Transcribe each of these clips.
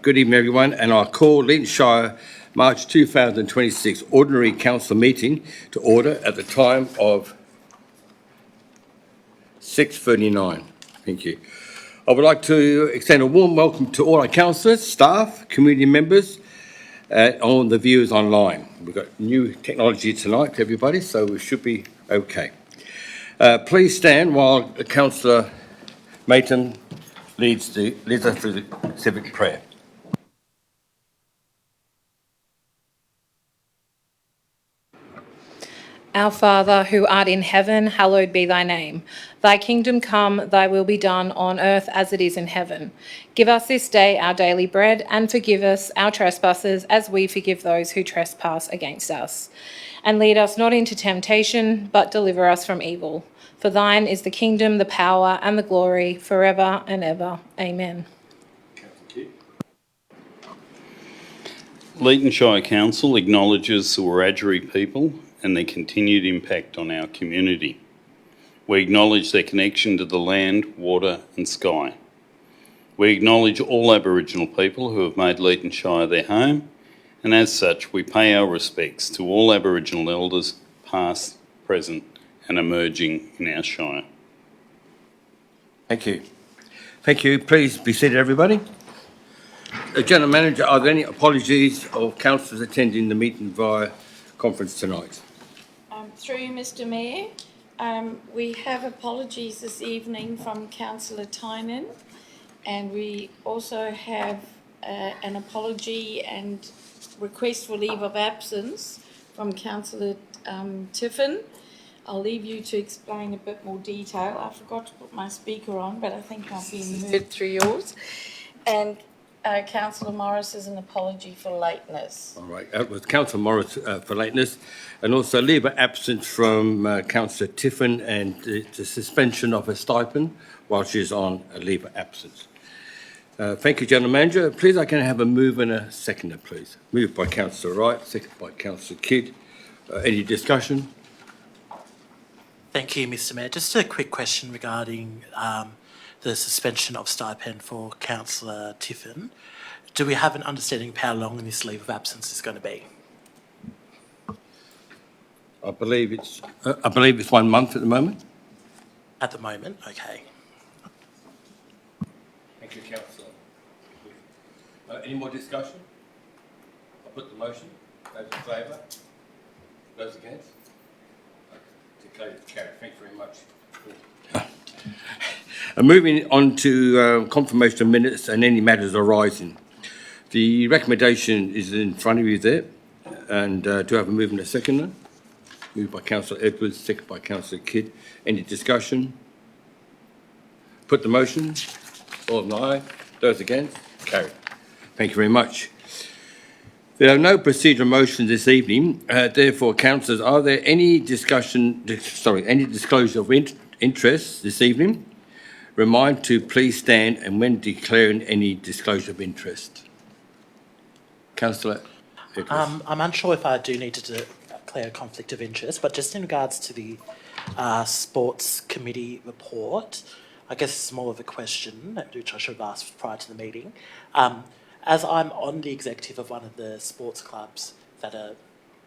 Good evening, everyone, and I call Leeton Shire March 2026 Ordinary Council meeting to order at the time of 6:39. Thank you. I would like to extend a warm welcome to all our councillors, staff, community members, and all the viewers online. We've got new technology tonight, everybody, so we should be okay. Please stand while Councillor Mayton leads us through the civic prayer. Our Father, who art in heaven, hallowed be thy name. Thy kingdom come, thy will be done on earth as it is in heaven. Give us this day our daily bread, and forgive us our trespasses as we forgive those who trespass against us. And lead us not into temptation, but deliver us from evil. For thine is the kingdom, the power, and the glory, forever and ever. Amen. Leeton Shire Council acknowledges the Wiradjuri people and their continued impact on our community. We acknowledge their connection to the land, water and sky. We acknowledge all Aboriginal people who have made Leeton Shire their home, and as such we pay our respects to all Aboriginal elders, past, present and emerging in our Shire. Thank you. Thank you. Please be seated, everybody. General Manager, are there any apologies of councillors attending the meeting via conference tonight? Through you, Mr Mayor, we have apologies this evening from Councillor Tynan, and we also have an apology and request for leave of absence from Councillor Tiffin. I'll leave you to explain a bit more detail. I forgot to put my speaker on, but I think I've been heard through yours. And Councillor Morris is an apology for lateness. All right, with Councillor Morris for lateness, and also leave of absence from Councillor Tiffin and the suspension of her stipend while she's on a leave of absence. Thank you, General Manager. Please, I can have a move and a seconder, please. Moved by Councillor Wright, seconded by Councillor Kidd. Any discussion? Thank you, Mr Mayor. Just a quick question regarding the suspension of stipend for Councillor Tiffin. Do we have an understanding of how long this leave of absence is going to be? I believe it's 1 month at the moment. At the moment, okay. Thank you, Councillor. Any more discussion? I'll put the motion. Those in favour? Those against? Declared carried. Thank you very much. Moving on to confirmation of minutes and any matters arising. The recommendation is in front of you there, and do I have a move and a seconder? Moved by Councillor Edwards, seconded by Councillor Kidd. Any discussion? Put the motion. All in aye. Those against? Carried. Thank you very much. There are no procedural motions this evening. Therefore, councillors, are there any any disclosure of interest this evening? Remind to please stand and when declaring any disclosure of interest. Councillor Edwards. I'm unsure if I do need to declare a conflict of interest, but just in regards to the Sports Committee report, I guess it's more of a question, which I should have asked prior to the meeting. As I'm on the executive of one of the sports clubs that are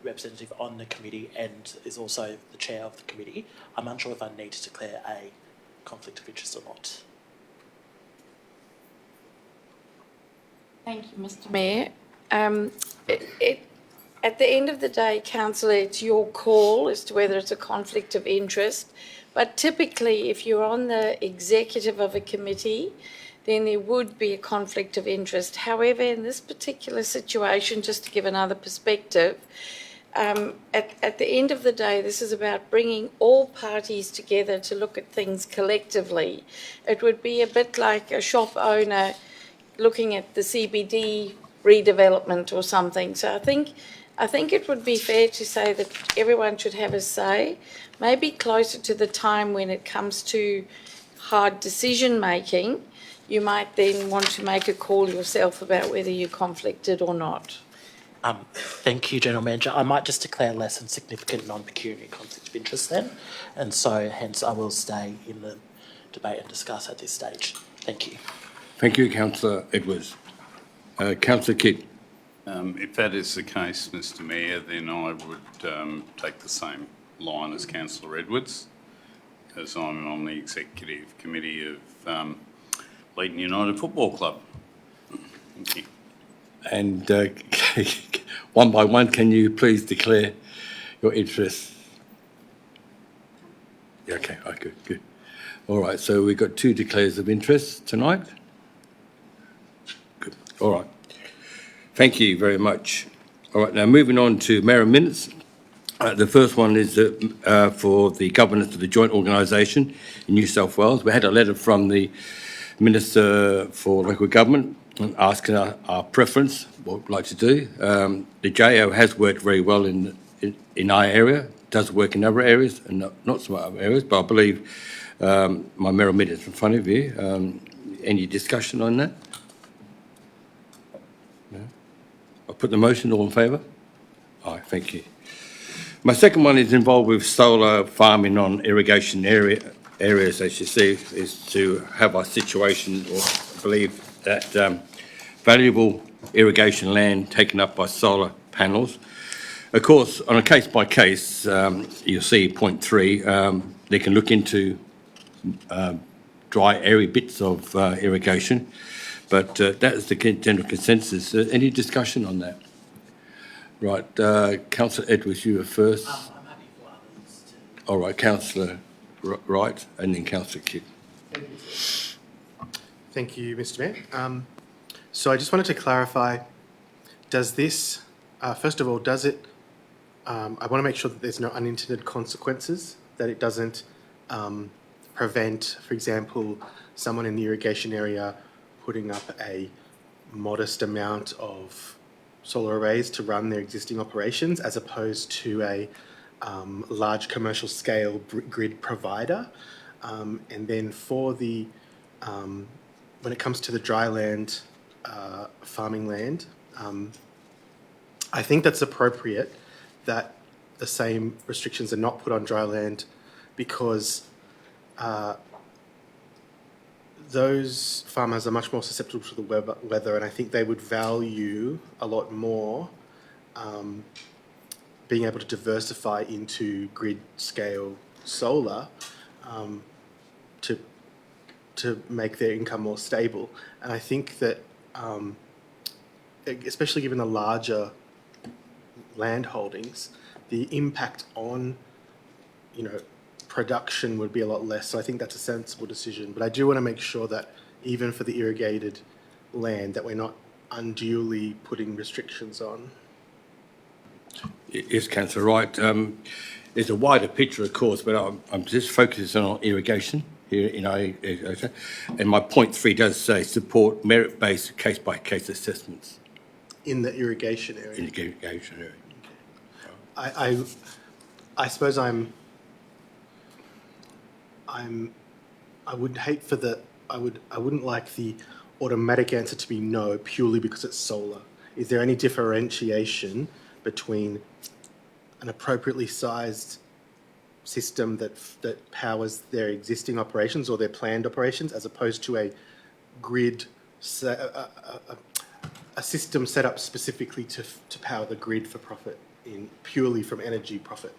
representative on the committee and is also the chair of the committee, I'm unsure if I need to declare a conflict of interest or not. Thank you, Mr Mayor. At the end of the day, Councillor, it's your call as to whether it's a conflict of interest. But typically, if you're on the executive of a committee, then there would be a conflict of interest. However, in this particular situation, just to give another perspective, at the end of the day, this is about bringing all parties together to look at things collectively. It would be a bit like a shop owner looking at the CBD redevelopment or something. So I think it would be fair to say that everyone should have a say, maybe closer to the time when it comes to hard decision making. You might then want to make a call yourself about whether you're conflicted or not. Thank you, General Manager. I might just declare less than significant non-pecuniary conflict of interest then, and so hence I will stay in the debate and discuss at this stage. Thank you. Thank you, Councillor Edwards. Councillor Kidd. If that is the case, Mr Mayor, then I would take the same line as Councillor Edwards, as I'm on the executive committee of Leeton United Football Club. Thank you. And one by one, can you please declare your interest? Yeah, okay, good. All right, so we've got 2 declares of interest tonight. Good, all right. Thank you very much. All right, now moving on to mayoral minutes. The first one is for the governance of the joint organisation in New South Wales. We had a letter from the Minister for Local Government asking our preference, what we'd like to do. The JO has worked very well in our area, does work in other areas and not some other areas, but I believe my mayoral minutes in front of you. Any discussion on that? No? I'll put the motion. All in favour? Aye, thank you. My second one is involved with solar farming on irrigation areas, as you see, is to have our situation, or believe that valuable irrigation land taken up by solar panels. Of course, on a case-by-case, you'll see point 3, they can look into dry, airy bits of irrigation, but that is the general consensus. Any discussion on that? Right, Councillor Edwards, you were first. I'm happy for others to... All right, Councillor Wright, and then Councillor Kidd. Thank you, Mr Mayor. So I just wanted to clarify, does this, first of all, does it, I want to make sure that there's no unintended consequences, that it doesn't prevent, for example, someone in the irrigation area putting up a modest amount of solar arrays to run their existing operations as opposed to a large commercial scale grid provider. And then for the, when it comes to the dry land, farming land, I think that's appropriate that the same restrictions are not put on dry land because those farmers are much more susceptible to the weather, and I think they would value a lot more being able to diversify into grid scale solar to make their income more stable. And I think that, especially given the larger land holdings, the impact on, production would be a lot less. So I think that's a sensible decision. But I do want to make sure that even for the irrigated land, that we're not unduly putting restrictions on. Yes, Councillor Wright. There's a wider picture, of course, but I'm just focusing on irrigation here in our irrigation. And my point 3 does say support merit-based case-by-case assessments. In the irrigation area? In the irrigation area. Okay. I suppose I would hate for I wouldn't like the automatic answer to be no purely because it's solar. Is there any differentiation between an appropriately sized system that powers their existing operations or their planned operations as opposed to a grid, a system set up specifically to power the grid for profit, purely from energy profit?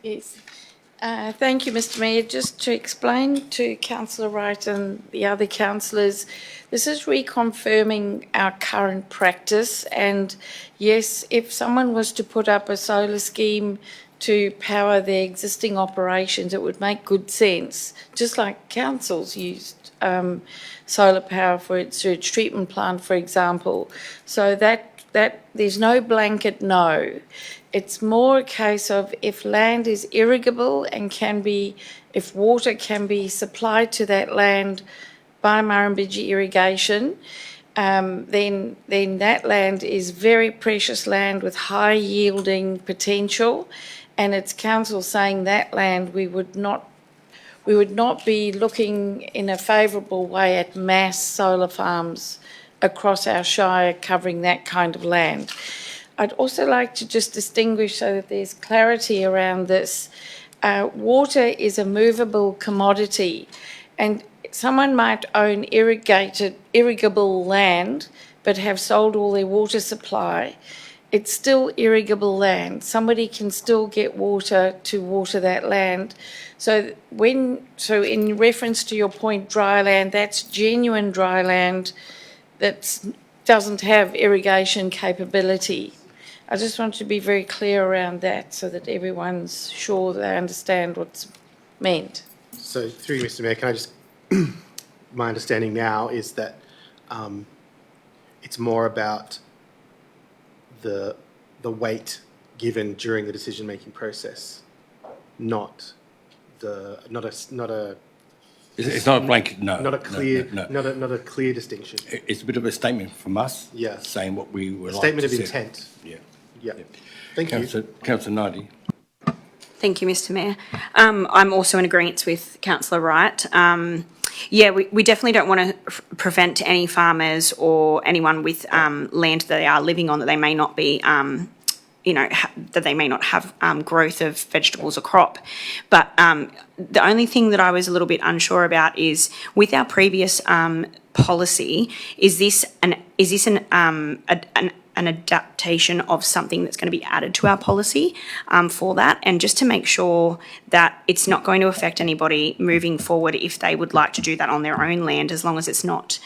Yes. Thank you, Mr Mayor. Just to explain to Councillor Wright and the other councillors, this is reconfirming our current practice. And yes, if someone was to put up a solar scheme to power their existing operations, it would make good sense, just like councils used solar power for its sewage treatment plant, for example. So that there's no blanket no. It's more a case of if land is irrigable and if water can be supplied to that land by Murrumbidgee irrigation, then that land is very precious land with high yielding potential, and it's council saying that land we would not be looking in a favourable way at mass solar farms across our shire covering that kind of land. I'd also like to just distinguish so that there's clarity around this. Water is a movable commodity, and someone might own irrigable land but have sold all their water supply. It's still irrigable land. Somebody can still get water to water that land. So in reference to your point, dry land, that's genuine dry land that doesn't have irrigation capability. I just want to be very clear around that so that everyone's sure they understand what's meant. So through you, Mr. Mayor, can I just, my understanding now is that it's more about the weight given during the decision-making process, not a It's not a blanket, no. not a clear No. not a clear distinction. It's a bit of a statement from us. Yeah. Saying what we would like Statement to of see. intent. Yeah. Yeah. Thank you. Councillor Nardi. Thank you, Mr. Mayor. I'm also in agreement with Councillor Wright. We definitely don't want to prevent any farmers or anyone with land that they are living on that they may not be, that they may not have growth of vegetables or crop. But the only thing that I was a little bit unsure about is with our previous policy, is this an adaptation of something that's going to be added to our policy for that, and just to make sure that it's not going to affect anybody moving forward if they would like to do that on their own land, as long as it's not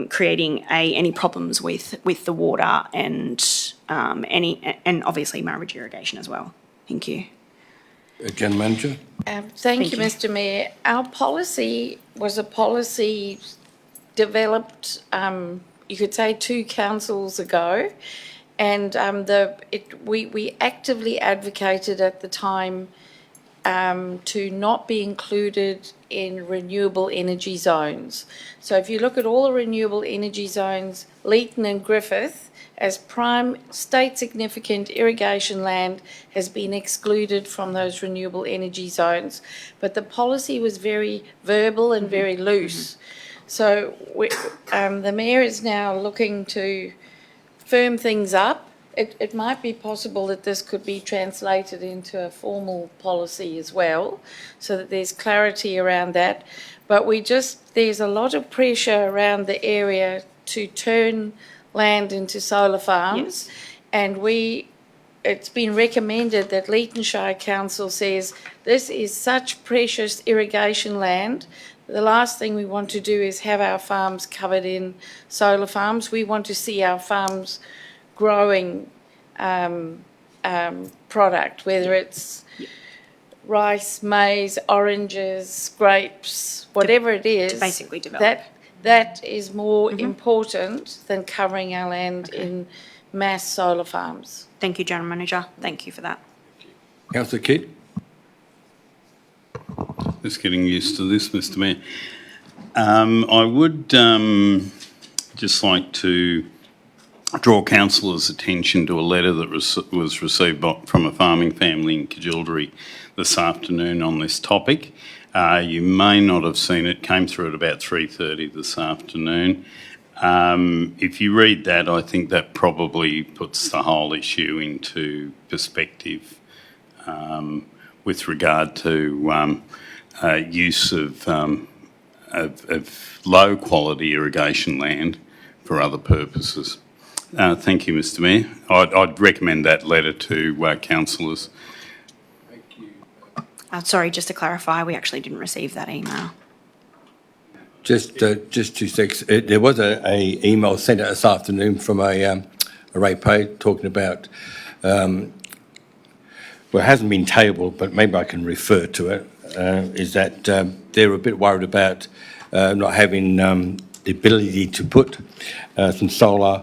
creating any problems with the water and obviously marriage irrigation as well. Thank you. General Manager. Thank you, Mr. Mayor. Our policy was a policy developed, you could say, 2 councils ago, and we actively advocated at the time to not be included in renewable energy zones. So if you look at all the renewable energy zones, Leeton and Griffith, as prime state significant irrigation land, has been excluded from those renewable energy zones. But the policy was very verbal and very loose. So the Mayor is now looking to firm things up. It might be possible that this could be translated into a formal policy as well, so that there's clarity around that. But there's a lot of pressure around the area to turn land into solar farms. Yes. And it's been recommended that Leeton Shire Council says this is such precious irrigation land. The last thing we want to do is have our farms covered in solar farms. We want to see our farms growing product, whether it's rice, maize, oranges, grapes, whatever it is. To basically develop. That is more important than covering our land in mass solar farms. Thank you, General Manager. Thank you for that. Councillor Kidd. Just getting used to this, Mr. Mayor. I would just like to draw councillors' attention to a letter that was received from a farming family in Kajildri this afternoon on this topic. You may not have seen it, came through at about 3:30 this afternoon. If you read that, I think that probably puts the whole issue into perspective with regard to use of low quality irrigation land for other purposes. Thank you, Mr. Mayor. I'd recommend that letter to councillors. Sorry, just to clarify, we actually didn't receive that email. Just 2 seconds. There was a email sent out this afternoon from a ratepayer talking about, well, it hasn't been tabled, but maybe I can refer to it, is that they're a bit worried about not having the ability to put some solar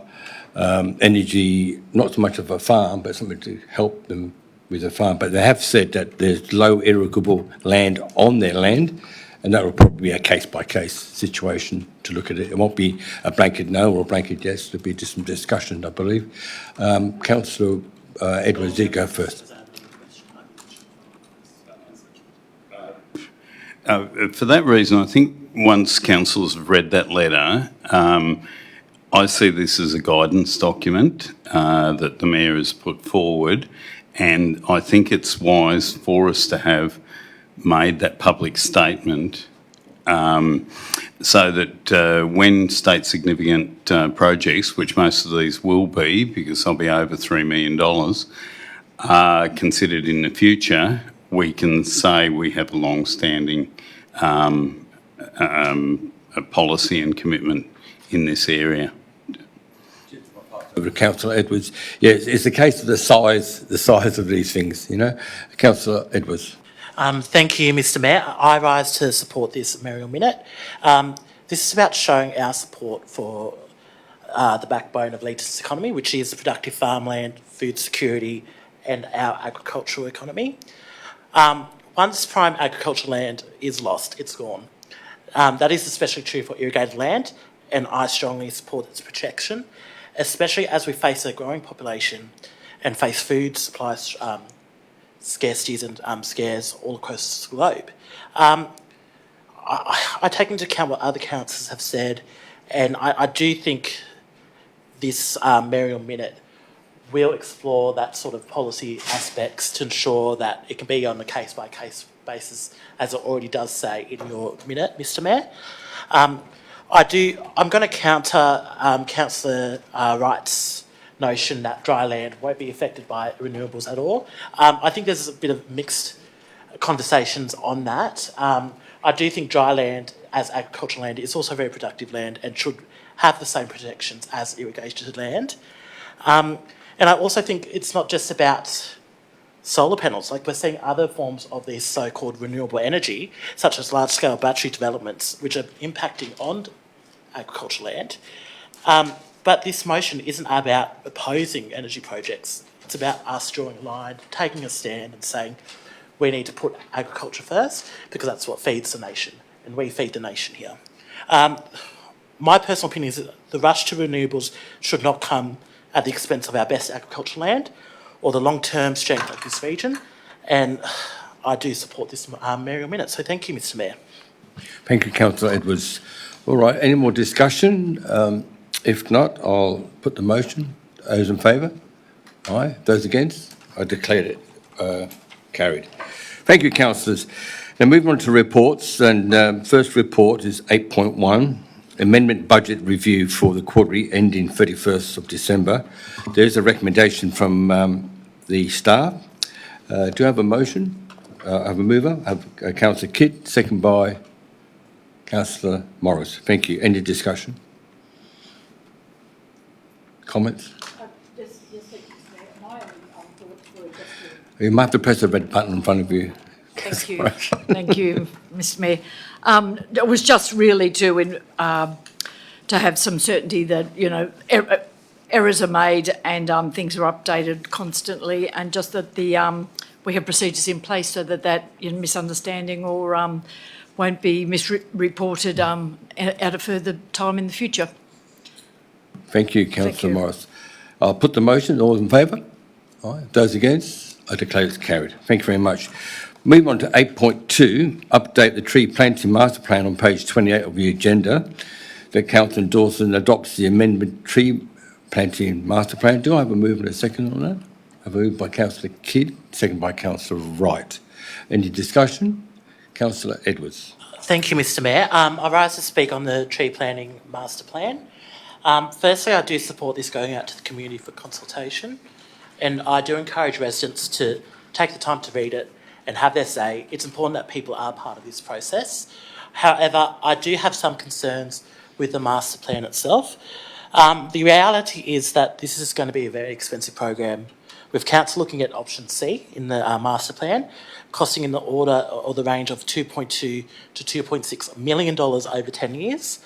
energy, not so much of a farm, but something to help them with a farm. But they have said that there's low irrigable land on their land, and that will probably be a case-by-case situation to look at it. It won't be a blanket no or a blanket yes. There'll be just some discussion, I believe. Councillor Edwards did go first. For that reason, I think once councillors have read that letter, I see this as a guidance document that the Mayor has put forward, and I think it's wise for us to have made that public statement so that when state significant projects, which most of these will be, because they'll be over $3 million, are considered in the future, we can say we have a long-standing policy and commitment in this area. Over to Councillor Edwards. Yeah, it's a case of the size of these things, you know. Councillor Edwards. Thank you, Mr Mayor. I rise to support this Mayoral Minute. This is about showing our support for the backbone of Leeton's economy, which is the productive farmland, food security and our agricultural economy. Once prime agricultural land is lost, it's gone. That is especially true for irrigated land, and I strongly support its protection, especially as we face a growing population and face food supply scarcities and scares all across the globe. I take into account what other councillors have said, and I do think this Mayoral Minute will explore that sort of policy aspects to ensure that it can be on a case-by-case basis, as it already does say in your minute, Mr Mayor. I'm going to counter Councillor Wright's notion that dry land won't be affected by renewables at all. I think there's a bit of mixed conversations on that. I do think dry land as agricultural land is also very productive land and should have the same protections as irrigated land. And I also think it's not just about solar panels. Like, we're seeing other forms of this so-called renewable energy, such as large-scale battery developments, which are impacting on agricultural land. But this motion isn't about opposing energy projects. It's about us drawing a line, taking a stand and saying we need to put agriculture first because that's what feeds the nation, and we feed the nation here. My personal opinion is that the rush to renewables should not come at the expense of our best agricultural land or the long-term strength of this region, and I do support this Mayoral Minute. So thank you, Mr Mayor. Thank you, Councillor Edwards. All right, any more discussion? If not, I'll put the motion. Those in favour? Aye. Those against? I declare it carried. Thank you, councillors. Now moving on to reports, and first report is 8.1, Amendment Budget Review for the quarterly ending 31st of December. There's a recommendation from the staff. Do you have a motion? I have a mover. I have Councillor Kidd, second by Councillor Morris. Thank you. Any discussion? Comments? You might have to press the red button in front of you. Thank you. Thank you, Mr Mayor. It was just really to have some certainty that, you know, errors are made and things are updated constantly, and just that we have procedures in place so that misunderstanding or won't be misreported at a further time in the future. Thank you, Councillor Morris. I'll put the motion. All in favour? Aye. Those against? I declare it's carried. Thank you very much. Move on to 8.2, update the tree planting master plan on page 28 of the agenda. The council endorses and adopts the amendment tree planting master plan. Do I have a move and a second on that? I have a move by Councillor Kidd, second by Councillor Wright. Any discussion? Councillor Edwards. Thank you, Mr Mayor. I rise to speak on the tree planting master plan. Firstly, I do support this going out to the community for consultation, and I do encourage residents to take the time to read it and have their say. It's important that people are part of this process. However, I do have some concerns with the master plan itself. The reality is that this is going to be a very expensive program, with council looking at option C in the master plan, costing in the order or the range of $2.2 to $2.6 million over 10 years.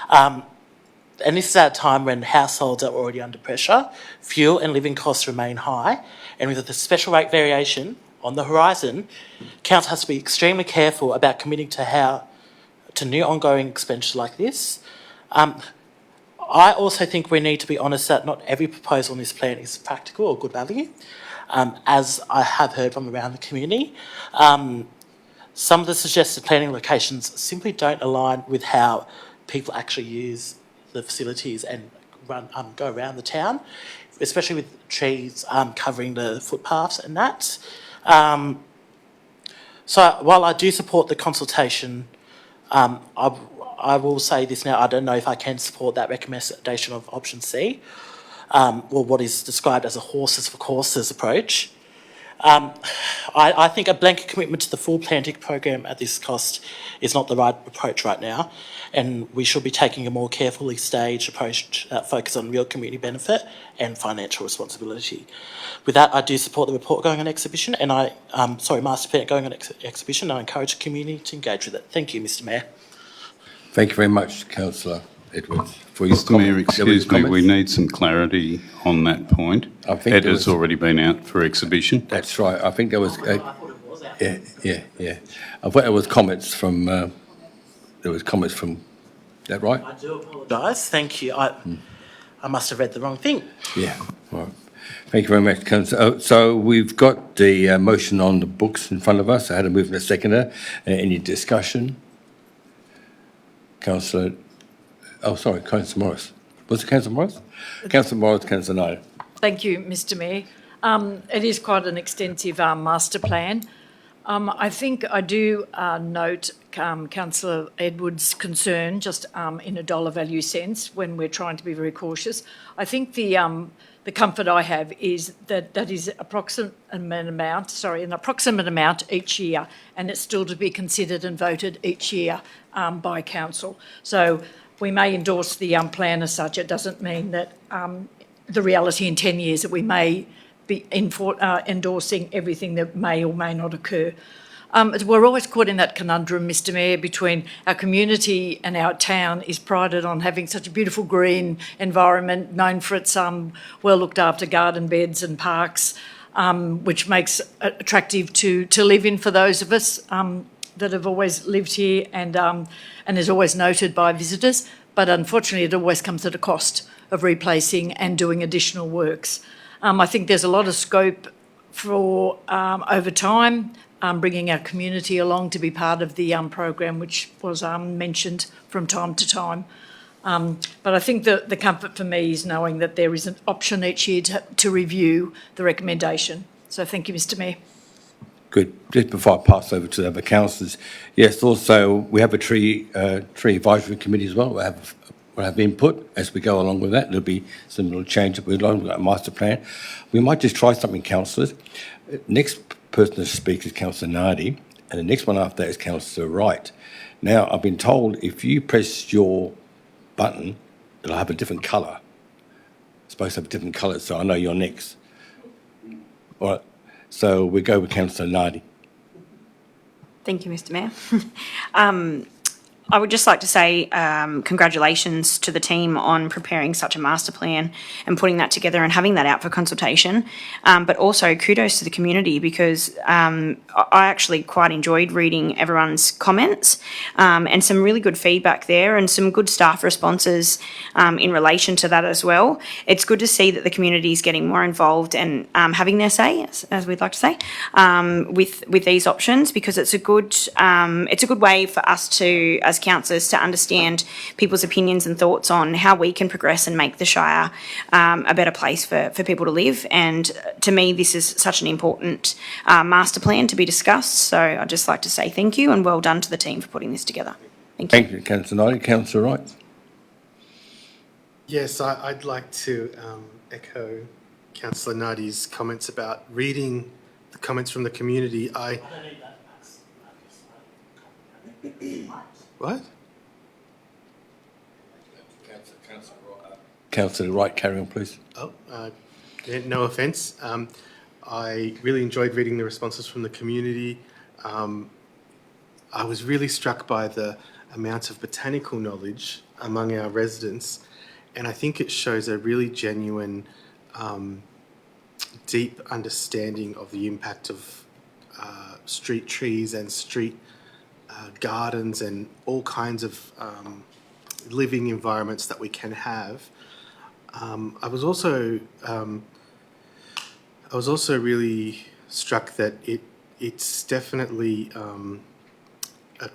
And this is at a time when households are already under pressure, fuel and living costs remain high, and with the special rate variation on the horizon, council has to be extremely careful about committing to new ongoing expenditure like this. I also think we need to be honest that not every proposal on this plan is practical or good value, as I have heard from around the community. Some of the suggested planning locations simply don't align with how people actually use the facilities and go around the town, especially with trees covering the footpaths and that. So while I do support the consultation, I will say this now, I don't know if I can support that recommendation of option C, or what is described as a horses for courses approach. I think a blanket commitment to the full planting program at this cost is not the right approach right now, and we should be taking a more carefully staged approach that focuses on real community benefit and financial responsibility. With that, I do support the report going on exhibition, and Masterplan going on exhibition. I encourage the community to engage with it. Thank you, Mr. Mayor. Thank you very much, Councillor Edwards, for your Mr Mayor, comment. excuse me, we need some clarity on that point. I think It there has was- already been out for exhibition. That's right. I think there was, I thought it was out. yeah. I thought there was comments from, is that right? I do apologise. Thank you. I must have read the wrong thing. Yeah, all right. Thank you very much, Councillor. So we've got the motion on the books in front of us. I had a move and a seconder. Any discussion? Councillor Morris. Was it Councillor Morris? Councillor Morris, Councillor Knight. Thank you, Mr Mayor. It is quite an extensive master plan. I think I do note Councillor Edwards' concern, just in a dollar value sense, when we're trying to be very cautious. I think the comfort I have is that that is an approximate amount each year, and it's still to be considered and voted each year by council. So we may endorse the plan as such. It doesn't mean that the reality in 10 years that we may be endorsing everything that may or may not occur. We're always caught in that conundrum, Mr Mayor, between our community and our town is prided on having such a beautiful green environment, known for its well looked after garden beds and parks, which makes it attractive to live in for those of us that have always lived here and is always noted by visitors. But unfortunately, it always comes at a cost of replacing and doing additional works. I think there's a lot of scope for, over time, bringing our community along to be part of the program, which was mentioned from time to time. But I think the comfort for me is knowing that there is an option each year to review the recommendation. So thank you, Mr Mayor. Good. Just before I pass over to the other councillors, yes, also we have a tree advisory committee as well. We'll have input as we go along with that. There'll be some little change that we've got a master plan. We might just try something, councillors. Next person to speak is Councillor Nardi, and the next one after that is Councillor Wright. Now, I've been told if you press your button, it'll have a different colour. It's supposed to have a different colour, so I know you're next. All right, so we go with Councillor Nardi. Thank you, Mr Mayor. I would just like to say congratulations to the team on preparing such a master plan and putting that together and having that out for consultation. But also kudos to the community because I actually quite enjoyed reading everyone's comments and some really good feedback there and some good staff responses in relation to that as well. It's good to see that the community is getting more involved and having their say, as we'd like to say, with these options because it's a good way for us to, as councillors, to understand people's opinions and thoughts on how we can progress and make the Shire a better place for people to live. And to me, this is such an important master plan to be discussed. So I'd just like to say thank you and well done to the team for putting this together. Thank you. Thank you, Councillor Knight. Councillor Wright. Yes, I'd like to echo Councillor Nardi's comments about reading the comments from the community. What? Councillor Wright, carry on, please. No offence. I really enjoyed reading the responses from the community. I was really struck by the amount of botanical knowledge among our residents, and I think it shows a really genuine, deep understanding of the impact of street trees and street gardens and all kinds of living environments that we can have. I was also really struck that it's definitely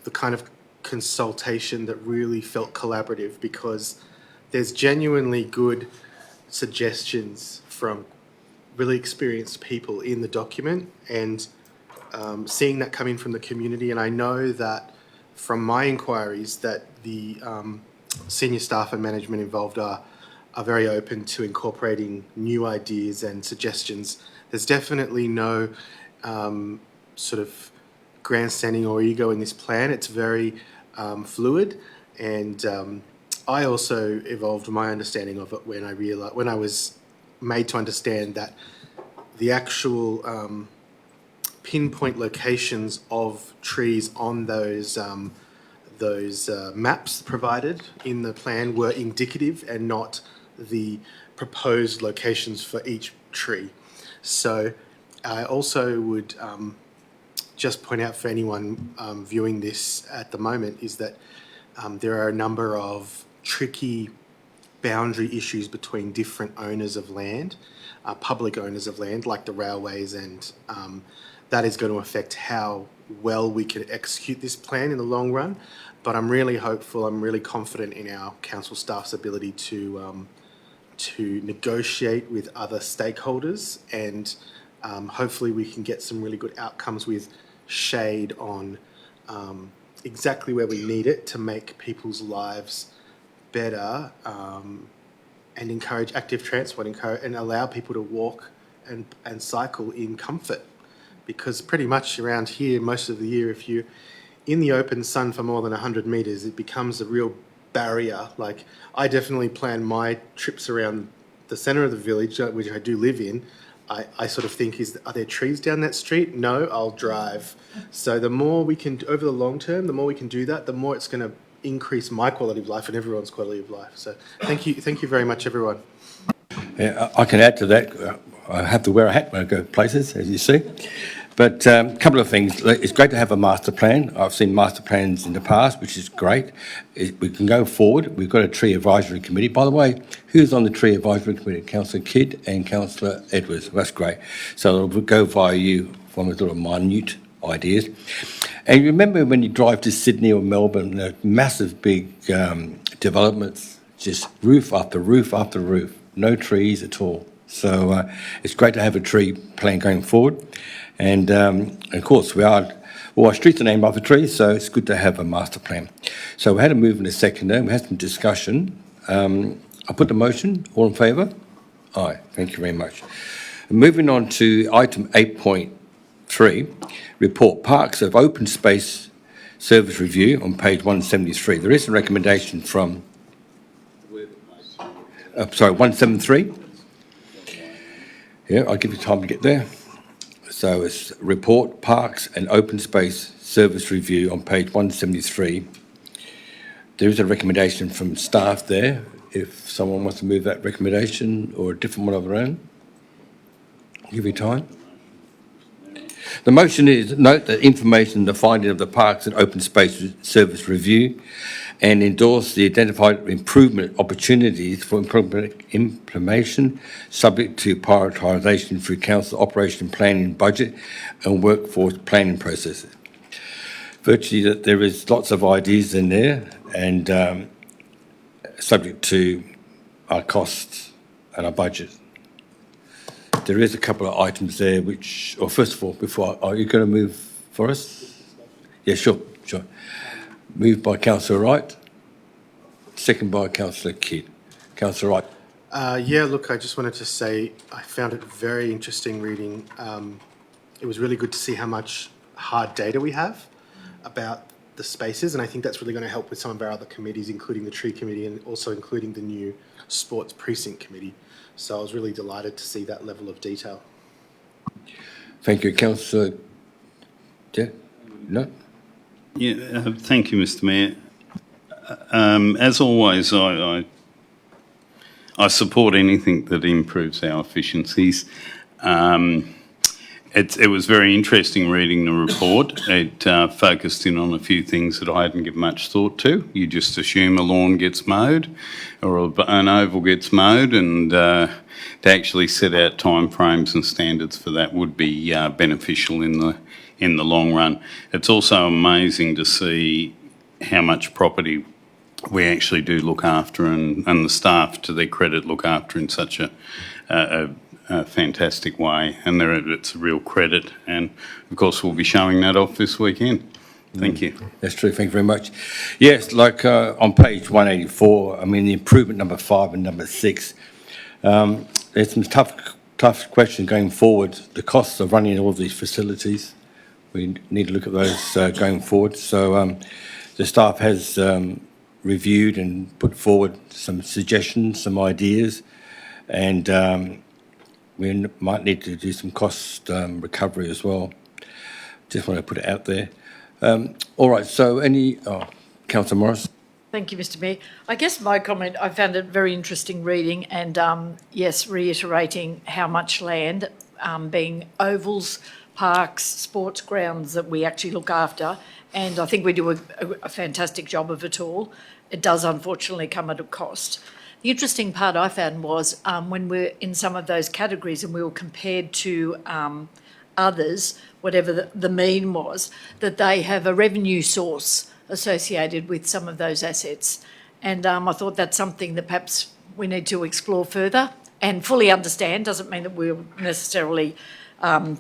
the kind of consultation that really felt collaborative because there's genuinely good suggestions from really experienced people in the document, and seeing that coming from the community. And I know that from my inquiries that the senior staff and management involved are very open to incorporating new ideas and suggestions. There's definitely no sort of grandstanding or ego in this plan. It's very fluid, and I also evolved my understanding of it when I was made to understand that the actual pinpoint locations of trees on those maps provided in the plan were indicative and not the proposed locations for each tree. So I also would just point out for anyone viewing this at the moment is that there are a number of tricky boundary issues between different owners of land, public owners of land like the railways, and that is going to affect how well we can execute this plan in the long run. But I'm really hopeful, I'm really confident in our council staff's ability to negotiate with other stakeholders, and hopefully we can get some really good outcomes with shade on exactly where we need it to make people's lives better, and encourage active transport, and allow people to walk and cycle in comfort. Because pretty much around here, most of the year, if you're in the open sun for more than 100 metres, it becomes a real barrier. Like, I definitely plan my trips around the centre of the village, which I do live in. I sort of think, are there trees down that street? No, I'll drive. So the more we can, over the long term, the more we can do that, the more it's going to increase my quality of life and everyone's quality of life. So thank you very much, everyone. Yeah, I can add to that. I have to wear a hat when I go places, as you see. But a couple of things. It's great to have a master plan. I've seen master plans in the past, which is great. We can go forward. We've got a tree advisory committee. By the way, who's on the tree advisory committee? Councillor Kidd and Councillor Edwards. That's great. So we'll go via you from the sort of minute ideas. And remember when you drive to Sydney or Melbourne, the massive big developments, just roof after roof after roof, no trees at all. So it's great to have a tree plan going forward. And of course, our streets are named after trees, so it's good to have a master plan. So we had a move in a second there. We had some discussion. I put the motion. All in favour? Aye. Thank you very much. Moving on to item 8.3, report Parks of Open Space Service Review on page 173. There is a recommendation from... 173? Yeah, I'll give you time to get there. So it's report Parks and Open Space Service Review on page 173. There is a recommendation from staff there. If someone wants to move that recommendation or a different one of their own, I'll give you time. The motion is note that information, the finding of the Parks and Open Space Service Review, and endorse the identified improvement opportunities for implementation subject to prioritisation through council operation planning, budget and workforce planning processes. Virtually, there is lots of ideas in there, and subject to our costs and our budget. There is a couple of items there which, or first of all, are you going to move for us? Yeah, sure. Moved by Councillor Wright, second by Councillor Kidd. Councillor Wright. Yeah, look, I just wanted to say I found it very interesting reading. It was really good to see how much hard data we have about the spaces, and I think that's really going to help with some of our other committees, including the Tree Committee and also including the new Sports Precinct Committee. So I was really delighted to see that level of detail. Thank you, Councillor. Yeah? No? Yeah, thank you, Mr. Mayor. As always, I support anything that improves our efficiencies. It was very interesting reading the report. It focused in on a few things that I hadn't given much thought to. You just assume a lawn gets mowed or an oval gets mowed, and to actually set out timeframes and standards for that would be beneficial in the long run. It's also amazing to see how much property we actually do look after, and the staff, to their credit, look after in such a fantastic way, and it's a real credit. And of course, we'll be showing that off this weekend. Thank you. That's true. Thank you very much. Yes, like on page 184, I mean, the improvement number 5 and number 6, there's some tough questions going forward. The costs of running all of these facilities, we need to look at those going forward. So the staff has reviewed and put forward some suggestions, some ideas, and we might need to do some cost recovery as well. Just want to put it out there. All right, so Councillor Morris. Thank you, Mr Mayor. I guess my comment, I found it very interesting reading and, yes, reiterating how much land, being ovals, parks, sports grounds that we actually look after. And I think we do a fantastic job of it all. It does unfortunately come at a cost. The interesting part I found was when we're in some of those categories and we were compared to others, whatever the mean was, that they have a revenue source associated with some of those assets. And I thought that's something that perhaps we need to explore further and fully understand. Doesn't mean that we'll necessarily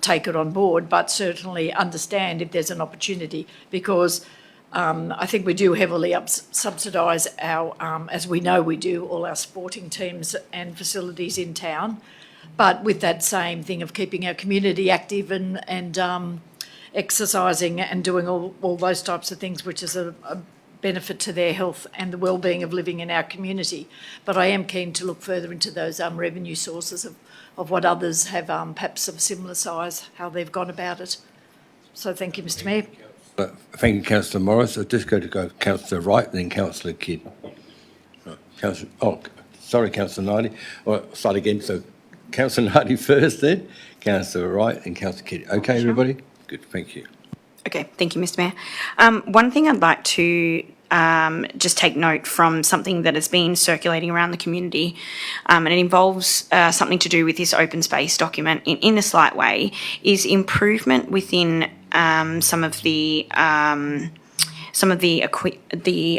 take it on board, but certainly understand if there's an opportunity, because I think we do heavily subsidise our, as we know we do, all our sporting teams and facilities in town. But with that same thing of keeping our community active and exercising and doing all those types of things, which is a benefit to their health and the well-being of living in our community. But I am keen to look further into those revenue sources of what others have, perhaps of a similar size, how they've gone about it. So thank you, Mr Mayor. Thank you, Councillor Morris. I'll just go Councillor Wright, then Councillor Kidd. Sorry, Councillor Knighty. Start again. So Councillor Knighty first, then Councillor Wright and Councillor Kidd. Okay, everybody? Good, thank you. Okay, thank you, Mr Mayor. One thing I'd like to just take note from something that has been circulating around the community, and it involves something to do with this open space document in a slight way, is improvement within some of the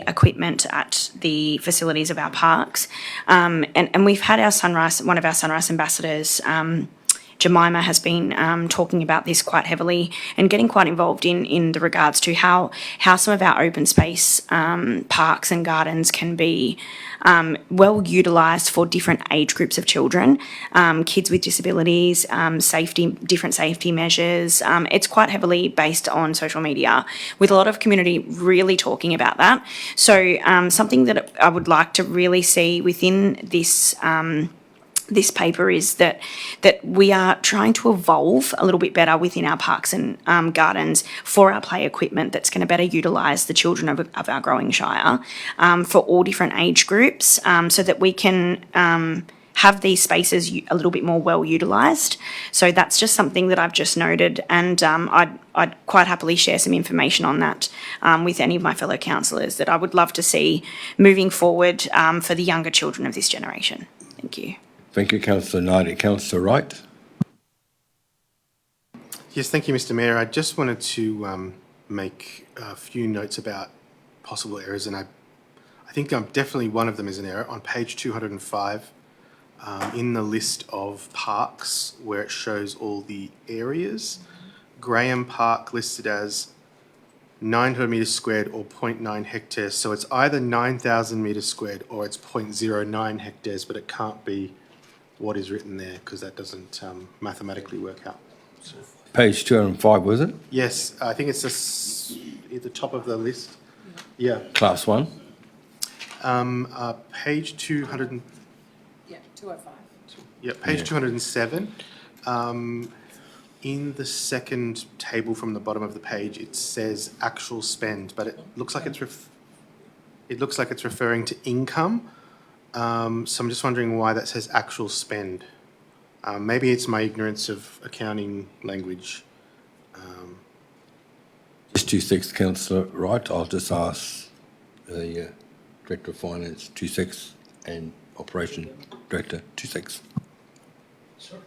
equipment at the facilities of our parks. And we've had one of our Sunrise ambassadors, Jemima, has been talking about this quite heavily and getting quite involved in the regards to how some of our open space parks and gardens can be well utilised for different age groups of children, kids with disabilities, different safety measures. It's quite heavily based on social media, with a lot of community really talking about that. So something that I would like to really see within this paper is that we are trying to evolve a little bit better within our parks and gardens for our play equipment that's going to better utilise the children of our growing shire for all different age groups, so that we can have these spaces a little bit more well utilised. So that's just something that I've just noted, and I'd quite happily share some information on that with any of my fellow councillors that I would love to see moving forward for the younger children of this generation. Thank you. Thank you, Councillor Knighty. Councillor Wright. Yes, thank you, Mr Mayor. I just wanted to make a few notes about possible errors, and I think definitely one of them is an error. On page 205, in the list of parks where it shows all the areas, Graham Park listed as 900 metres squared or 0.9 hectares. So it's either 9,000 metres squared or it's 0.09 hectares, but it can't be what is written there because that doesn't mathematically work out. So. Page 205, was it? Yes, I think it's at the top of the list. Yeah. Class 1. Page 200. Yeah, 205. Yeah, page 207. In the second table from the bottom of the page, it says actual spend, but it looks like it's referring to income. So I'm just wondering why that says actual spend. Maybe it's my ignorance of accounting language. Just 26, Councillor Wright. I'll just ask the Director of Finance, 26, and Operation Director, 26. Sorry.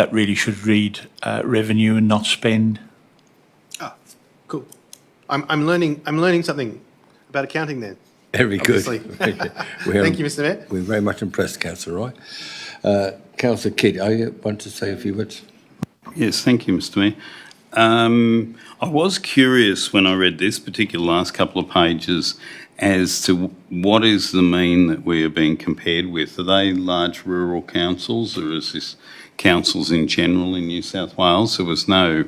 that really should read revenue and not spend. Ah, cool. I'm learning something about accounting then. Very good. Obviously. We're- Thank you, Mr. Mayor. We're very much impressed, Councillor Wright. Councillor Kidd, you want to say a few words? Yes, thank you, Mr. Mayor. I was curious when I read this particular last couple of pages as to what is the mean that we are being compared with. Are they large rural councils, or is this councils in general in New South Wales? There was no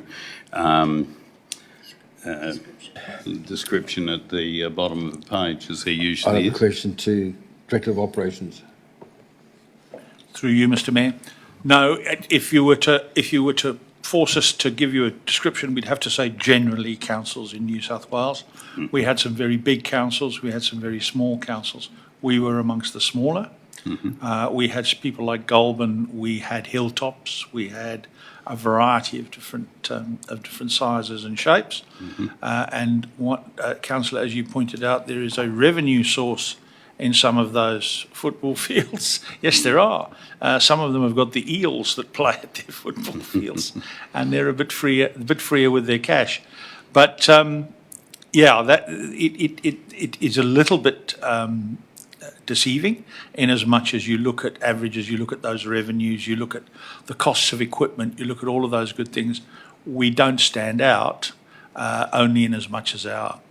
description at the bottom of the page, as there I usually have a is. question to Director of Operations. Through you, Mr. Mayor. No, if you were to force us to give you a description, we'd have to say generally councils in New South Wales. We had some very big councils, we had some very small councils. We were amongst the smaller. We had people like Goulburn, we had Hilltops, we had a variety of different sizes and shapes. And what, Councillor, as you pointed out, there is a revenue source in some of those football fields. Yes, there are. Some of them have got the eels that play at their football fields, and they're a bit freer with their cash. But yeah, that it is a little bit deceiving, in as much as you look at averages, you look at those revenues, you look at the costs of equipment, you look at all of those good things. We don't stand out only in as much as our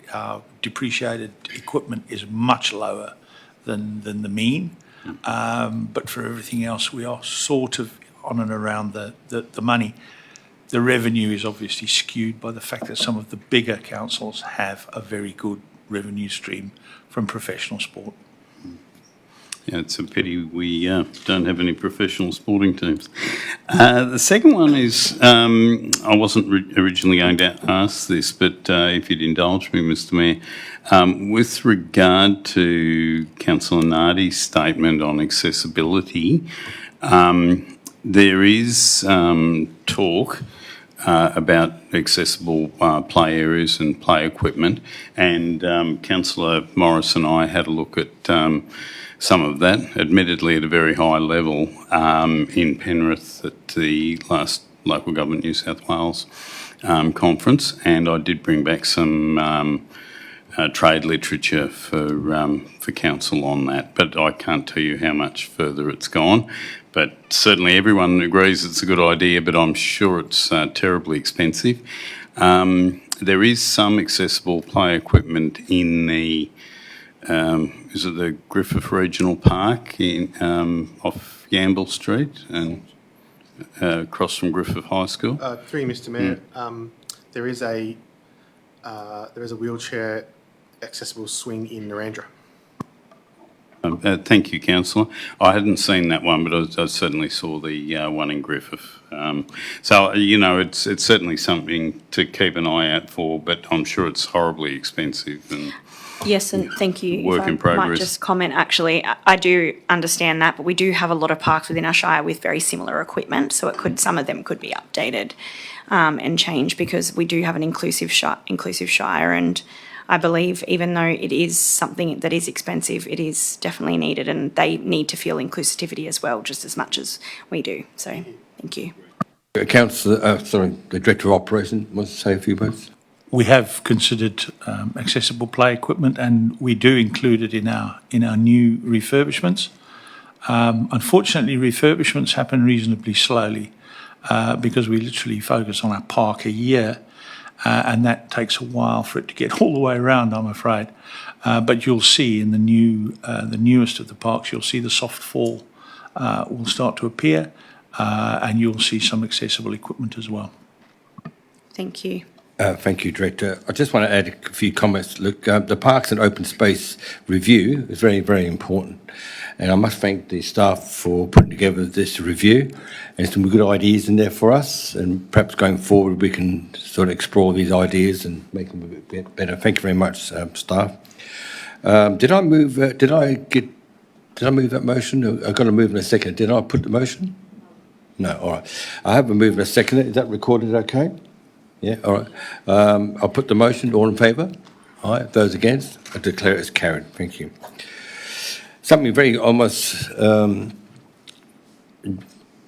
depreciated equipment is much lower than the mean. But for everything else, we are sort of on and around the money. The revenue is obviously skewed by the fact that some of the bigger councils have a very good revenue stream from professional sport. Yeah, it's a pity we don't have any professional sporting teams. The second one is, I wasn't originally going to ask this, but if you'd indulge me, Mr. Mayor, with regard to Councillor Nardi's statement on accessibility, there is talk about accessible play areas and play equipment, and Councillor Morris and I had a look at some of that, admittedly at a very high level, in Penrith at the last Local Government New South Wales conference, and I did bring back some trade literature for council on that, but I can't tell you how much further it's gone. But certainly everyone agrees it's a good idea, but I'm sure it's terribly expensive. There is some accessible play equipment in the is it the Griffith Regional Park in off Gamble Street and across from Griffith High School? Through you, Mr. Mayor, there is a wheelchair accessible swing in Narandra. Thank you, Councillor. I hadn't seen that one, but I certainly saw the one in Griffith. So, you know, it's certainly something to keep an eye out for, but I'm sure it's horribly expensive. And Yes, and thank you. Work If in I progress. might just comment, actually, I do understand that, but we do have a lot of parks within our shire with very similar equipment, so some of them could be updated and changed, because we do have an inclusive shire, and I believe even though it is something that is expensive, it is definitely needed, and they need to feel inclusivity as well, just as much as we do. So, thank you. Councillor, the Director of Operations wants to say a few words. We have considered accessible play equipment, and we do include it in our new refurbishments. Unfortunately, refurbishments happen reasonably slowly because we literally focus on a park a year, and that takes a while for it to get all the way around, I'm afraid. But you'll see in the newest of the parks, you'll see the soft fall will start to appear, and you'll see some accessible equipment as well. Thank you. Thank you, Director. I just want to add a few comments. Look, the Parks and Open Space review is very, very important. And I must thank the staff for putting together this review. There's some good ideas in there for us, and perhaps going forward we can sort of explore these ideas and make them a bit better. Thank you very much, staff. Did I move that motion? I've got to move in a second. Did I put the motion? No, all right. I have a move in a second. Is that recorded okay? Yeah, all right. I'll put the motion. All in favour? All right. Those against? I declare it as carried. Thank you. Something very almost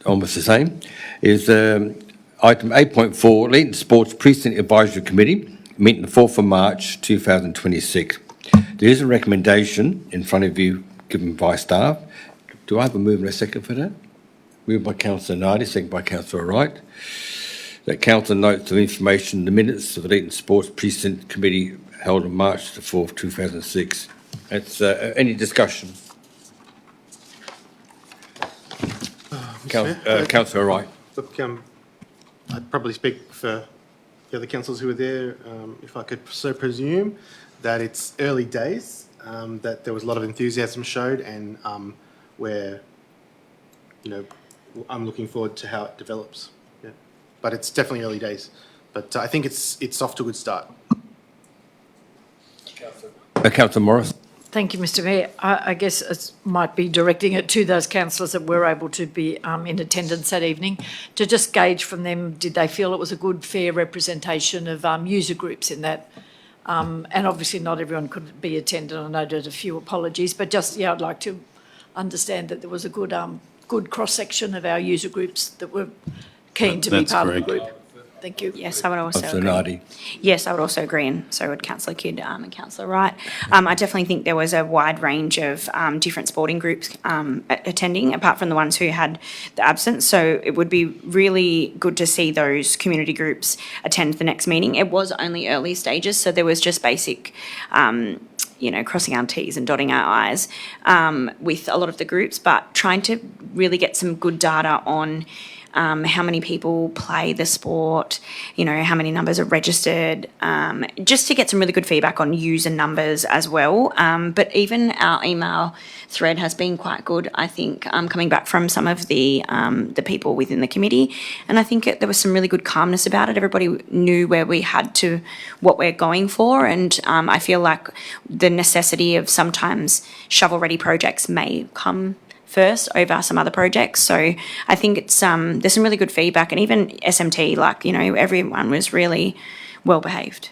almost the same, is item 8.4, Leeton Sports Precinct Advisory Committee, meeting the 4th of March 2026. There is a recommendation in front of you given by staff. Do I have a move and a second for that? Moved by Councillor Nardi, second by Councillor Wright. That council notes of information in the minutes of the Leeton Sports Precinct Committee held on March the 4th, 2006. It's any discussion? Councillor Wright. Look, I'd probably speak for the other councillors who were there, if I could so presume, that it's early days, that there was a lot of enthusiasm showed, and where, I'm looking forward to how it develops. Yeah, but it's definitely early days. But I think it's off to a good start. Councillor Morris. Thank you, Mr Mayor. I guess it might be directing it to those councillors that were able to be in attendance that evening, to just gauge from them, did they feel it was a good, fair representation of user groups in that? And obviously not everyone could be attended. I know there's a few apologies, but just, I'd like to understand that there was a good good cross-section of our user groups that were keen to be part of the group. Thank you. Yes, I would also Councillor agree. Nardi. Yes, I would also agree, and so would Councillor Kidd and Councillor Wright. I definitely think there was a wide range of different sporting groups attending, apart from the ones who had the absence. So it would be really good to see those community groups attend the next meeting. It was only early stages, so there was just basic crossing our T's and dotting our I's with a lot of the groups, but trying to really get some good data on how many people play the sport, how many numbers are registered, just to get some really good feedback on user numbers as well. But even our email thread has been quite good, I think, coming back from some of the people within the committee. And I think there was some really good calmness about it. Everybody knew where we had to, what we're going for. And I feel like the necessity of sometimes shovel-ready projects may come first over some other projects. So I think it's there's some really good feedback, and even SMT, everyone was really well behaved.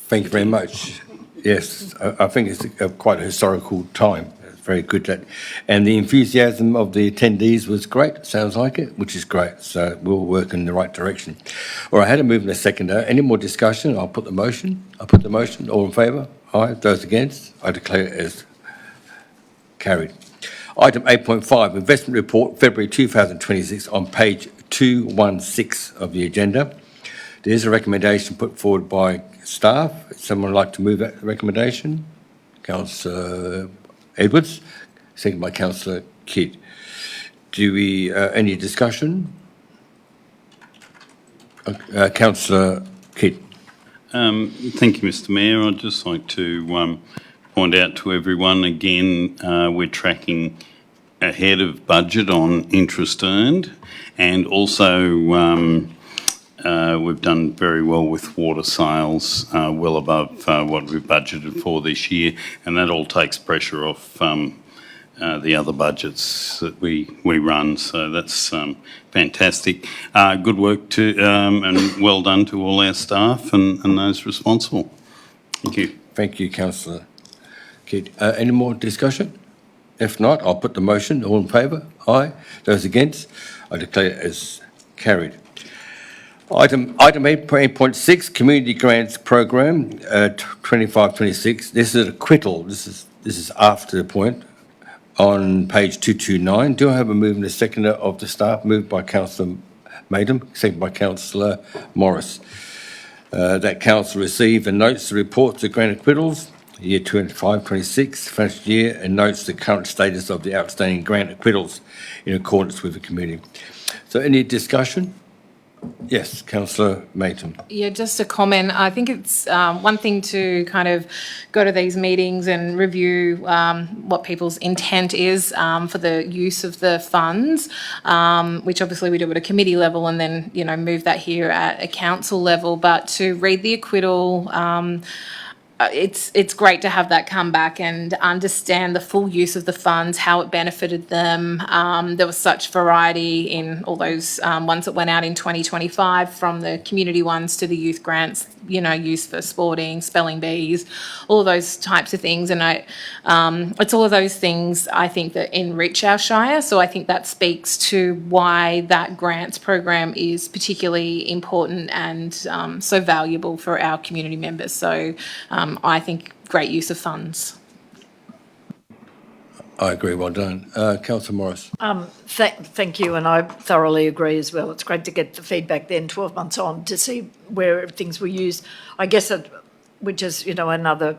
Thank you very much. Yes, I think it's quite a historical time. It's very good that, and the enthusiasm of the attendees was great. Sounds like it, which is great. So we'll work in the right direction. All right, I had a move and a seconder. Any more discussion? I'll put the motion. All in favour? Aye. Those against? I declare it as carried. Item 8.5, Investment Report, February 2026, on page 216 of the agenda. There is a recommendation put forward by staff. Would someone like to move that recommendation? Councillor Edwards, second by Councillor Kidd. Do we, any discussion? Councillor Kidd. Thank you, Mr Mayor. I'd just like to point out to everyone again, we're tracking ahead of budget on interest earned, and also we've done very well with water sales, well above what we've budgeted for this year, and that all takes pressure off the other budgets that we run. So that's fantastic. Good work to and well done to all our staff and those responsible. Thank you. Thank you, Councillor Kidd. Any more discussion? If not, I'll put the motion. All in favour? Aye. Those against? I declare it as carried. Item 8.6, Community Grants Program 25-26. This is acquittal. This is after the point on page 229. Do I have a move and a seconder of the staff? Moved by Councillor Maydam, seconded by Councillor Morris. That council received and notes the reports of grant acquittals, year 25-26 financial year, and notes the current status of the outstanding grant acquittals in accordance with the committee. So any discussion? Yes, Councillor Mayton. Yeah, just a comment. I think it's one thing to kind of go to these meetings and review what people's intent is for the use of the funds, which obviously we do at a committee level, and then, move that here at a council level. But to read the acquittal, it's great to have that come back and understand the full use of the funds, how it benefited them. There was such variety in all those ones that went out in 2025, from the community ones to the youth grants, used for sporting, spelling bees, all of those types of things. And it's all of those things, I think, that enrich our Shire. So I think that speaks to why that grants program is particularly important and so valuable for our community members. So I think great use of funds. I agree, well done. Councillor Morris. Thank you, and I thoroughly agree as well. It's great to get the feedback then 12 months on to see where things were used. I guess which is, another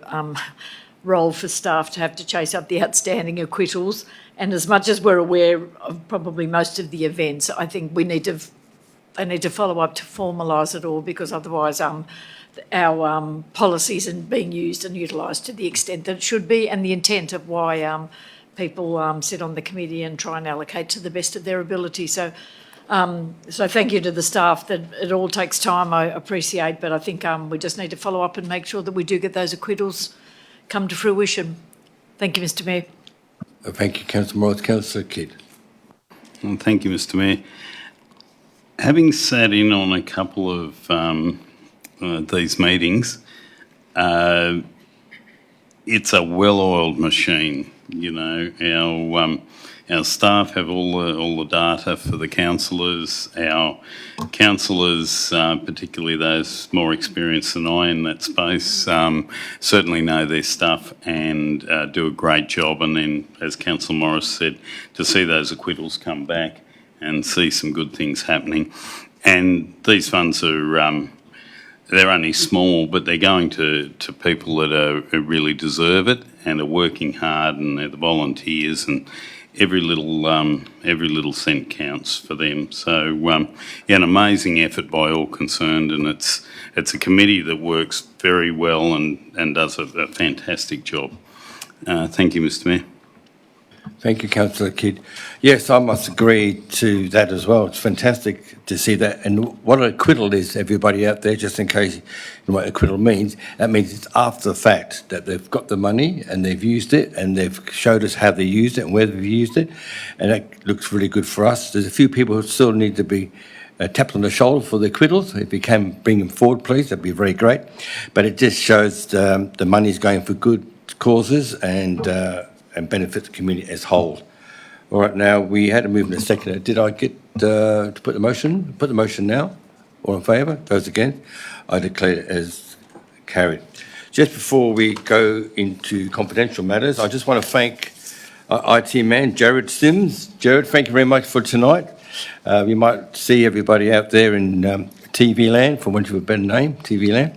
role for staff to have to chase up the outstanding acquittals. And as much as we're aware of probably most of the events, I think they need to follow up to formalise it all, because otherwise our policies aren't being used and utilised to the extent that it should be, and the intent of why people sit on the committee and try and allocate to the best of their ability. So thank you to the staff. That it all takes time, I appreciate, but I think we just need to follow up and make sure that we do get those acquittals come to fruition. Thank you, Mr Mayor. Thank you, Councillor Morris. Councillor Kidd. Well, thank you, Mr Mayor. Having sat in on a couple of these meetings, it's a well-oiled machine. Our staff have all the data for the councillors. Our councillors, particularly those more experienced than I in that space, certainly know their stuff and do a great job. And then, as Councillor Morris said, to see those acquittals come back and see some good things happening. And these funds are, they're only small, but they're going to people that really deserve it and are working hard, and they're the volunteers, and every little cent counts for them. So an amazing effort by all concerned, and it's a committee that works very well and does a fantastic job. Thank you, Mr Mayor. Thank you, Councillor Kidd. Yes, I must agree to that as well. It's fantastic to see that. And what an acquittal is, everybody out there, just in case you know what acquittal means, that means it's after the fact that they've got the money and they've used it and they've showed us how they used it and where they've used it. And that looks really good for us. There's a few people who still need to be tapped on the shoulder for the acquittals. If you can bring them forward, please, that'd be very great. But it just shows the money's going for good causes and benefit the community as whole. All right, now we had a movement a second. Did I get to put the motion? Put the motion now. All in favour? Those against? I declare it as carried. Just before we go into confidential matters, I just want to thank IT man Jared Sims. Jared, thank you very much for tonight. You might see everybody out there in TV land, for want of a better name, TV land.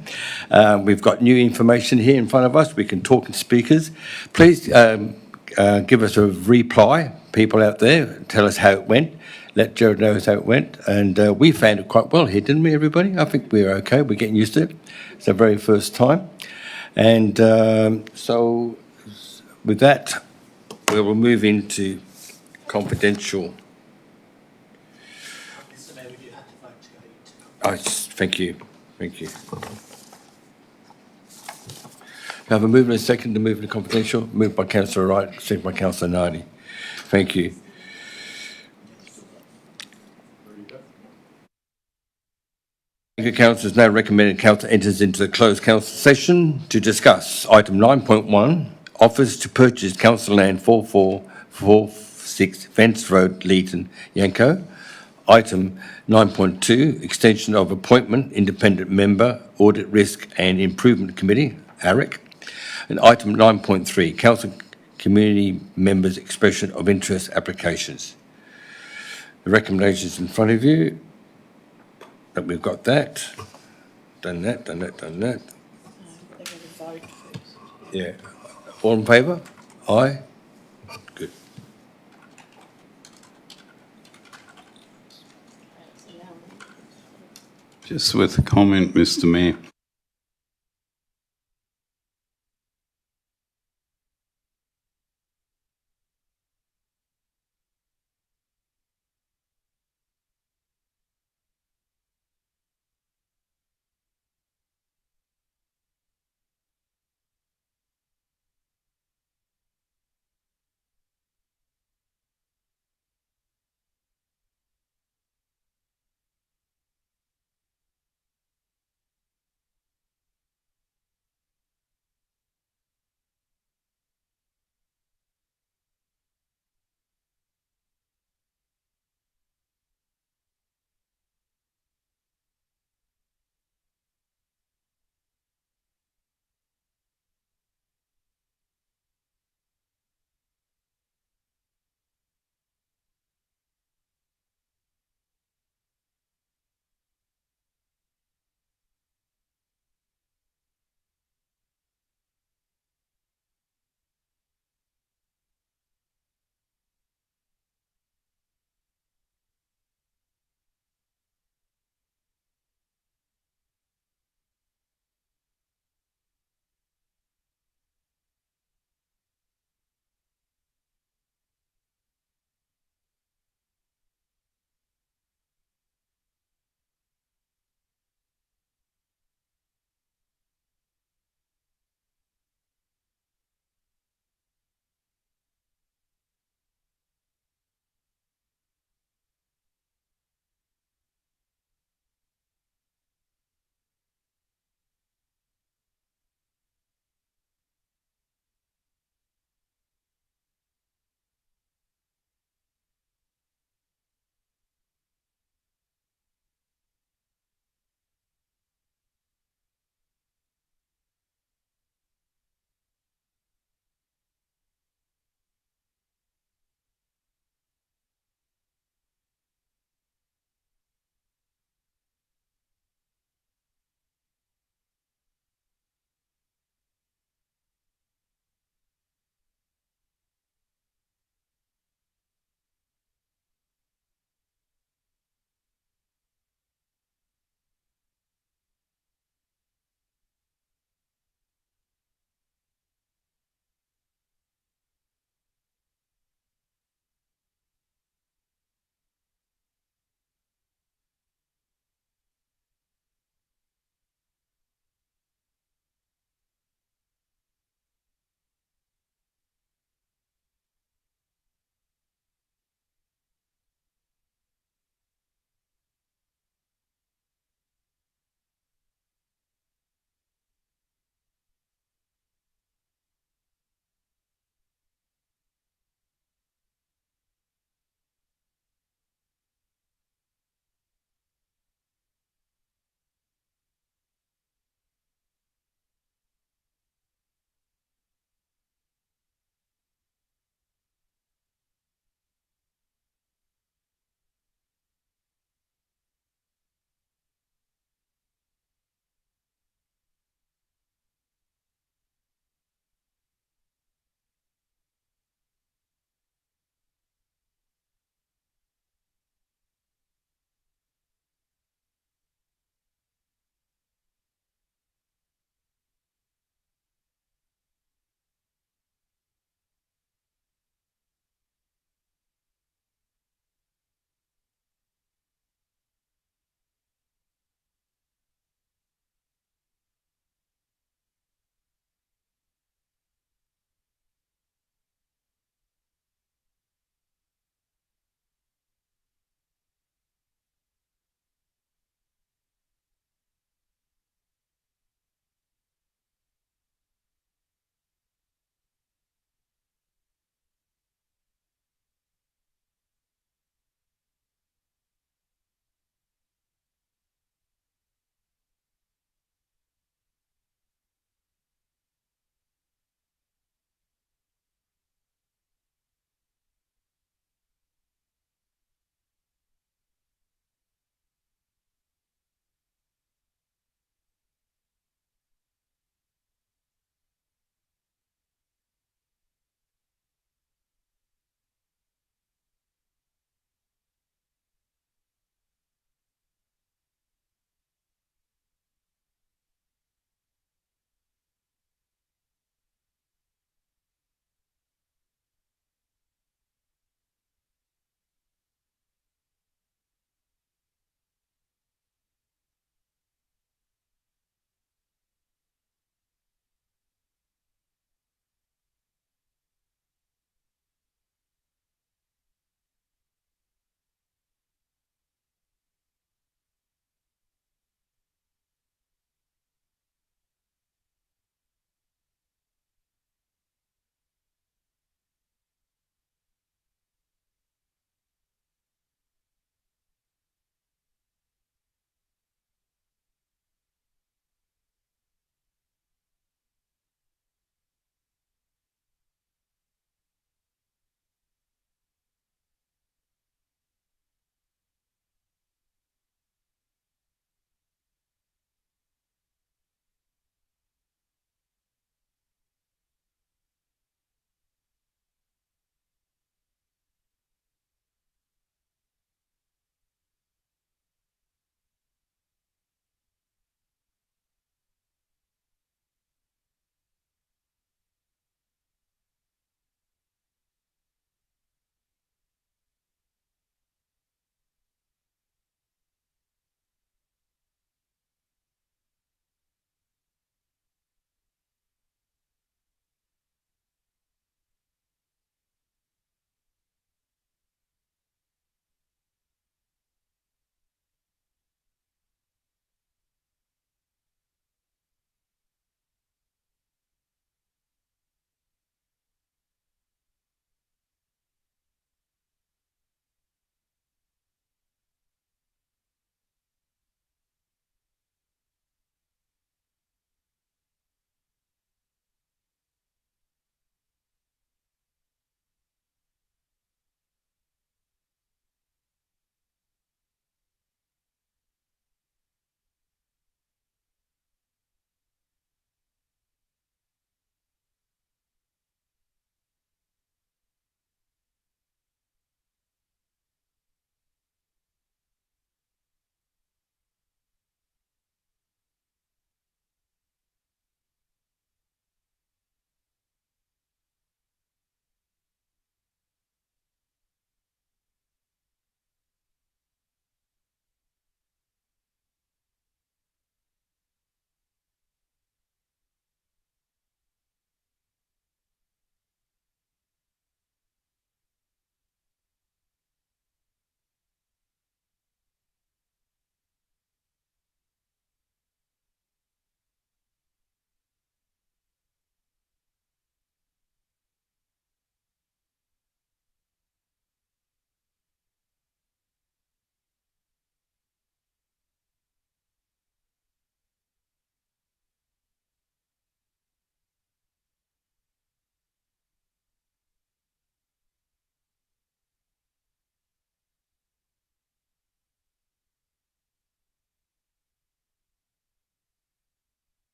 We've got new information here in front of us. We can talk in speakers. Please give us a reply, people out there. Tell us how it went. Let Jared know how it went. And we found it quite well here, didn't we, everybody? I think we're okay. We're getting used to it. It's our very first time. And so with that, we will move into confidential. Mr Mayor, we do have to vote to go into. Thank you. Thank you. We have a movement and a second to move into confidential. Moved by Councillor Wright, second by Councillor Nardi. Thank you. Thank you, Councillors. Now recommended Council enters into the closed council session to discuss item 9.1, offers to purchase council land 4446 Vance Road, Leeton, Yanco. Item 9.2, extension of appointment, independent member, Audit, Risk and Improvement Committee, ARIC. And item 9.3, council community members' expression of interest applications. The recommendations in front of you, that we've got that, done that. Yeah. All in favour? Aye? Good. Just with a comment, Mr Mayor.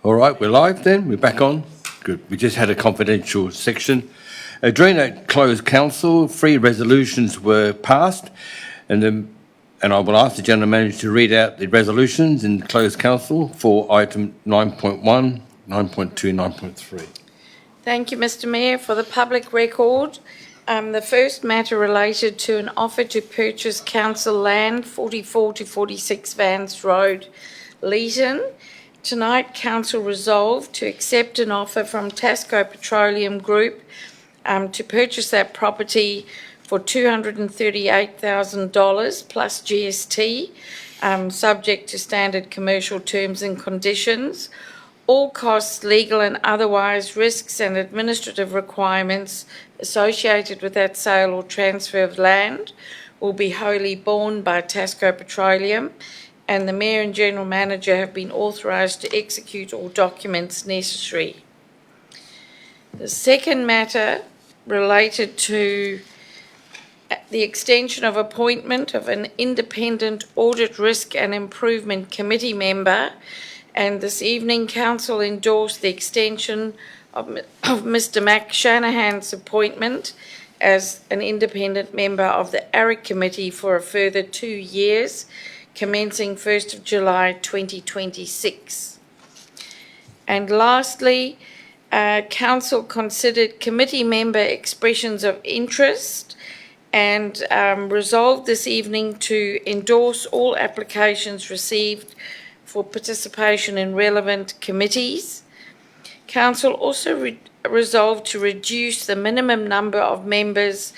All right, we're live then. We're back on. Good. We just had a confidential section. During that closed council, 3 resolutions were passed, and I will ask the General Manager to read out the resolutions in closed council for item 9.1, 9.2, 9.3. Thank you, Mr Mayor. For the public record, the first matter related to an offer to purchase council land 44 to 46 Vance Road, Leeton. Tonight, council resolved to accept an offer from Tasco Petroleum Group to purchase that property for $238,000 plus GST, subject to standard commercial terms and conditions. All costs, legal and otherwise, risks and administrative requirements associated with that sale or transfer of land will be wholly borne by Tasco Petroleum, and the Mayor and General Manager have been authorised to execute all documents necessary. The second matter related to the extension of appointment of an independent audit, risk and improvement committee member, and this evening council endorsed the extension of Mr Mac Shanahan's appointment as an independent member of the ARIC committee for a further 2 years, commencing 1st of July 2026. And lastly, council considered committee member expressions of interest and resolved this evening to endorse all applications received for participation in relevant committees. Council also resolved to reduce the minimum number of members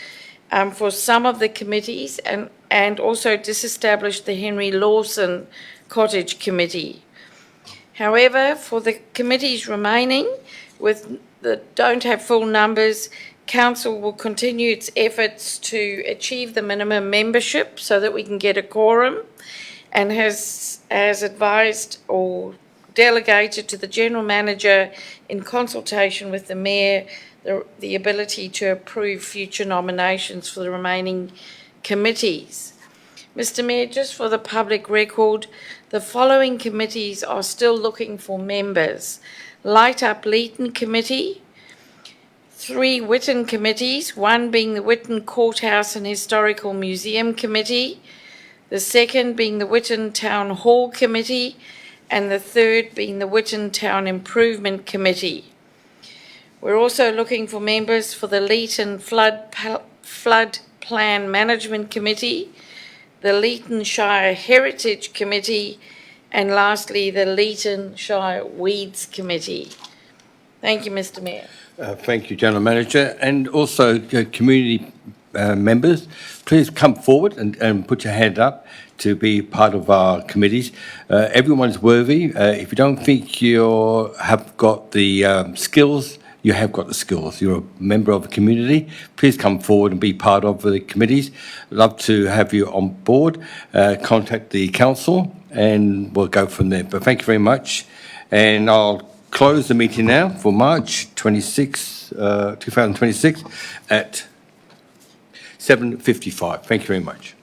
for some of the committees and also disestablish the Henry Lawson Cottage Committee. However, for the committees remaining that don't have full numbers, council will continue its efforts to achieve the minimum membership so that we can get a quorum, and has advised or delegated to the General Manager in consultation with the Mayor the ability to approve future nominations for the remaining committees. Mr Mayor, just for the public record, the following committees are still looking for members: Light Up Leeton Committee, 3 Whitton committees, 1 being the Whitton Courthouse and Historical Museum Committee, the 2nd being the Whitton Town Hall Committee, and the 3rd being the Whitton Town Improvement Committee. We're also looking for members for the Leeton Flood Plan Management Committee, the Leeton Shire Heritage Committee, and lastly, the Leeton Shire Weeds Committee. Thank you, Mr Mayor. Thank you, General Manager. And also, community members, please come forward and put your hand up to be part of our committees. Everyone's worthy. If you don't think you have got the skills, you have got the skills. You're a member of the community. Please come forward and be part of the committees. Love to have you on board. Contact the council and we'll go from there. But thank you very much. And I'll close the meeting now for March 26, 2026 at 7:55. Thank you very much.